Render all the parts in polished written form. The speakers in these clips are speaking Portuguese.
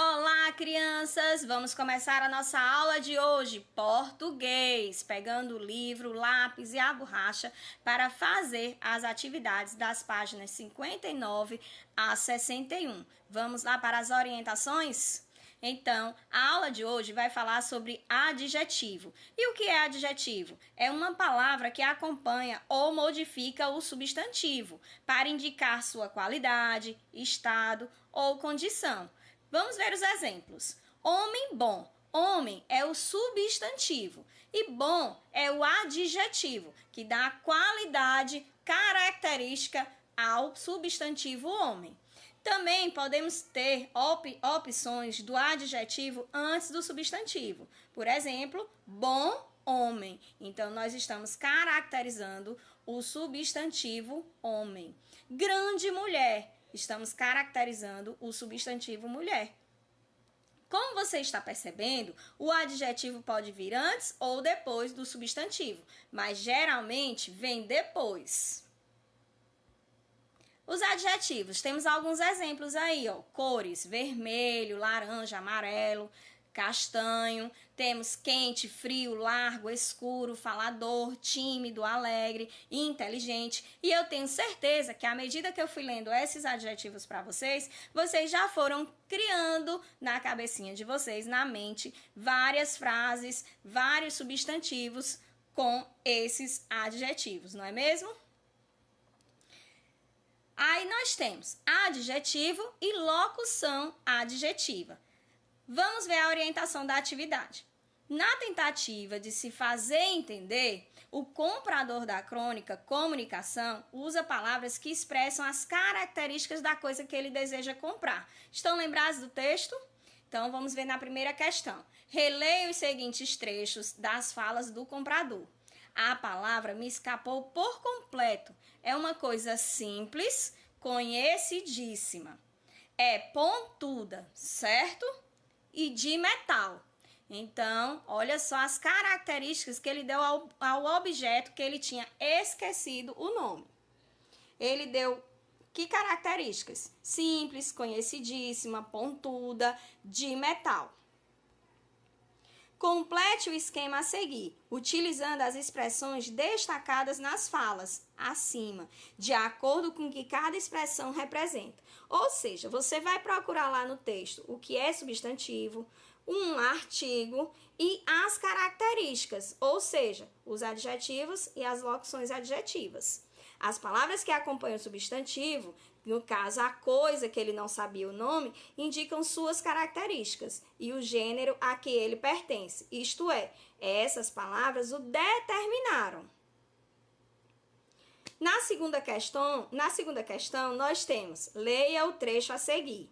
Olá, crianças! Vamos começar a nossa aula de hoje, português, pegando o livro, o lápis e a borracha para fazer as atividades das páginas 59 a 61. Vamos lá para as orientações? Então, a aula de hoje vai falar sobre adjetivo. E o que é adjetivo? É uma palavra que acompanha ou modifica o substantivo para indicar sua qualidade, estado ou condição. Vamos ver os exemplos. Homem bom. Homem é o substantivo e bom é o adjetivo, que dá qualidade característica ao substantivo homem. Também podemos ter opções do adjetivo antes do substantivo. Por exemplo, bom homem. Então, nós estamos caracterizando o substantivo homem. Grande mulher. Estamos caracterizando o substantivo mulher. Como você está percebendo, o adjetivo pode vir antes ou depois do substantivo, mas geralmente vem depois. Os adjetivos, temos alguns exemplos aí, ó. Cores, vermelho, laranja, amarelo, castanho. Temos quente, frio, largo, escuro, falador, tímido, alegre, inteligente. E eu tenho certeza que à medida que eu fui lendo esses adjetivos para vocês, vocês já foram criando na cabecinha de vocês, na mente, várias frases, vários substantivos com esses adjetivos, não é mesmo? Aí nós temos adjetivo e locução adjetiva. Vamos ver a orientação da atividade. Na tentativa de se fazer entender, o comprador da crônica comunicação usa palavras que expressam as características da coisa que ele deseja comprar. Estão lembrados do texto? Então vamos ver na primeira questão. Releia os seguintes trechos das falas do comprador. A palavra me escapou por completo. É uma coisa simples, conhecidíssima. É pontuda, certo? E de metal. Então, olha só as características que ele deu ao objeto que ele tinha esquecido o nome. Ele deu que características? Simples, conhecidíssima, pontuda, de metal. Complete o esquema a seguir, utilizando as expressões destacadas nas falas, acima, de acordo com o que cada expressão representa. Ou seja, você vai procurar lá no texto o que é substantivo, um artigo e as características, ou seja, os adjetivos e as locuções adjetivas. As palavras que acompanham o substantivo, no caso a coisa que ele não sabia o nome, indicam suas características e o gênero a que ele pertence, isto é, essas palavras o determinaram. Na segunda questão, nós temos, leia o trecho a seguir.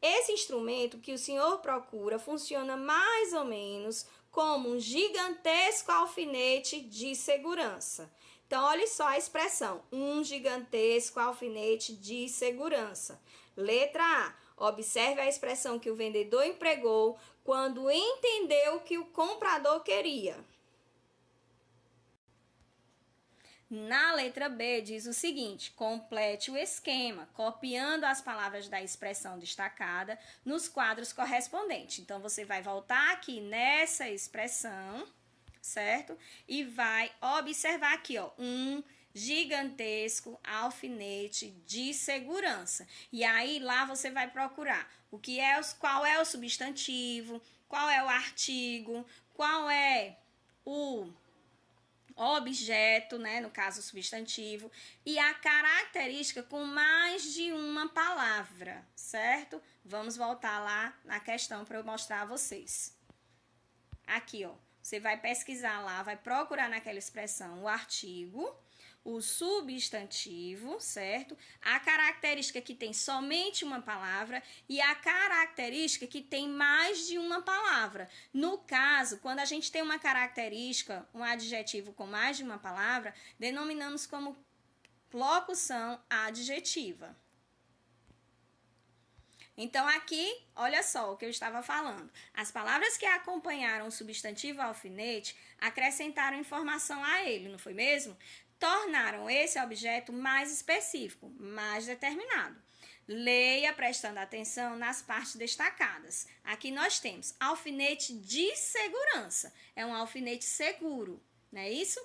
Esse instrumento que o senhor procura funciona mais ou menos como um gigantesco alfinete de segurança. Então, olhe só a expressão, um gigantesco alfinete de segurança. Letra A. Observe a expressão que o vendedor empregou quando entendeu o que o comprador queria. Na letra B, diz o seguinte, complete o esquema, copiando as palavras da expressão destacada nos quadros correspondentes. Então, você vai voltar aqui nessa expressão, certo? E vai observar aqui, ó, um gigantesco alfinete de segurança. E aí, lá você vai procurar qual é o substantivo, qual é o artigo, qual é o objeto, né, no caso substantivo, e a característica com mais de uma palavra, certo? Vamos voltar lá na questão para eu mostrar a vocês. Aqui, ó, você vai pesquisar lá, vai procurar naquela expressão o artigo, o substantivo, certo? A característica que tem somente uma palavra e a característica que tem mais de uma palavra. No caso, quando a gente tem uma característica, um adjetivo com mais de uma palavra, denominamos como locução adjetiva. Então, aqui, olha só o que eu estava falando. As palavras que acompanharam o substantivo alfinete acrescentaram informação a ele, não foi mesmo? Tornaram esse objeto mais específico, mais determinado. Leia prestando atenção nas partes destacadas. Aqui nós temos alfinete de segurança. É um alfinete seguro, não é isso?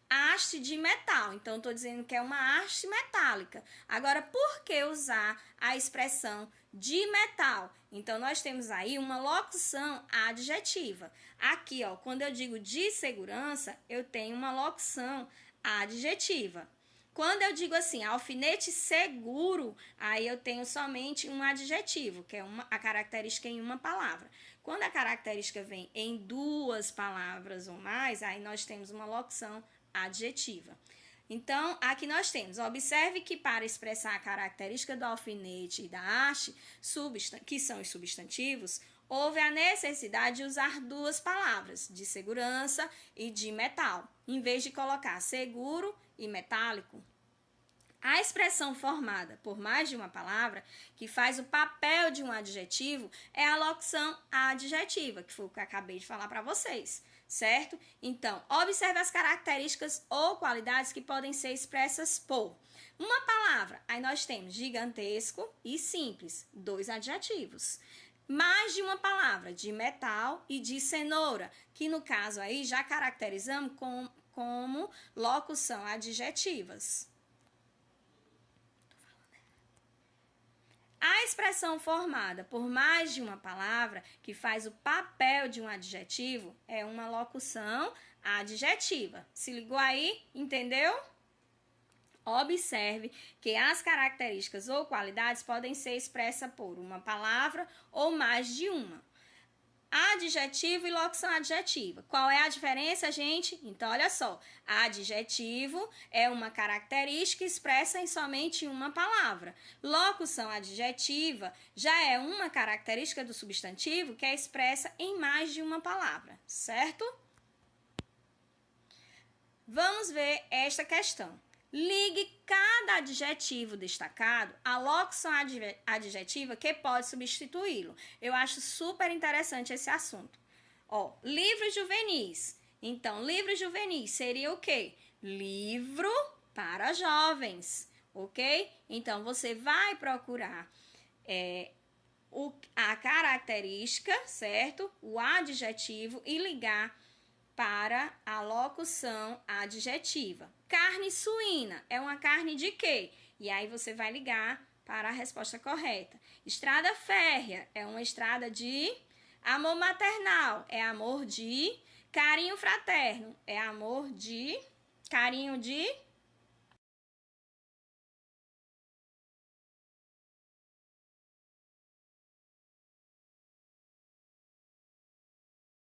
Haste de metal. Então, estou dizendo que é uma haste metálica. Agora, por que usar a expressão de metal? Então, nós temos aí uma locução adjetiva. Aqui, ó, quando eu digo de segurança, eu tenho uma locução adjetiva. Quando eu digo assim, alfinete seguro, aí eu tenho somente um adjetivo, que é a característica em uma palavra. Quando a característica vem em duas palavras ou mais, aí nós temos uma locução adjetiva. Então, aqui nós temos, observe que para expressar a característica do alfinete e da haste, que são os substantivos, houve a necessidade de usar duas palavras, de segurança e de metal, em vez de colocar seguro e metálico. A expressão formada por mais de uma palavra, que faz o papel de um adjetivo, é a locução adjetiva, que foi o que eu acabei de falar para vocês, certo? Então, observe as características ou qualidades que podem ser expressas por uma palavra. Aí nós temos gigantesco e simples, dois adjetivos. Mais de uma palavra, de metal e de cenoura, que no caso aí já caracterizamos como locução adjetivas. A expressão formada por mais de uma palavra, que faz o papel de um adjetivo, é uma locução adjetiva. Se ligou aí? Entendeu? Observe que as características ou qualidades podem ser expressas por uma palavra ou mais de uma. Adjetivo e locução adjetiva. Qual é a diferença, gente? Então, olha só. Adjetivo é uma característica expressa em somente uma palavra. Locução adjetiva já é uma característica do substantivo que é expressa em mais de uma palavra, certo? Vamos ver esta questão. Ligue cada adjetivo destacado à locução adjetiva que pode substituí-lo. Eu acho super interessante esse assunto. Ó, livros juvenis. Então, livros juvenis seria o quê? Livro para jovens, ok? Então, você vai procurar a característica, certo? O adjetivo e ligar para a locução adjetiva. Carne suína é uma carne de quê? E aí você vai ligar para a resposta correta. Estrada férrea é uma estrada de amor maternal, é amor de carinho fraterno, é amor de carinho de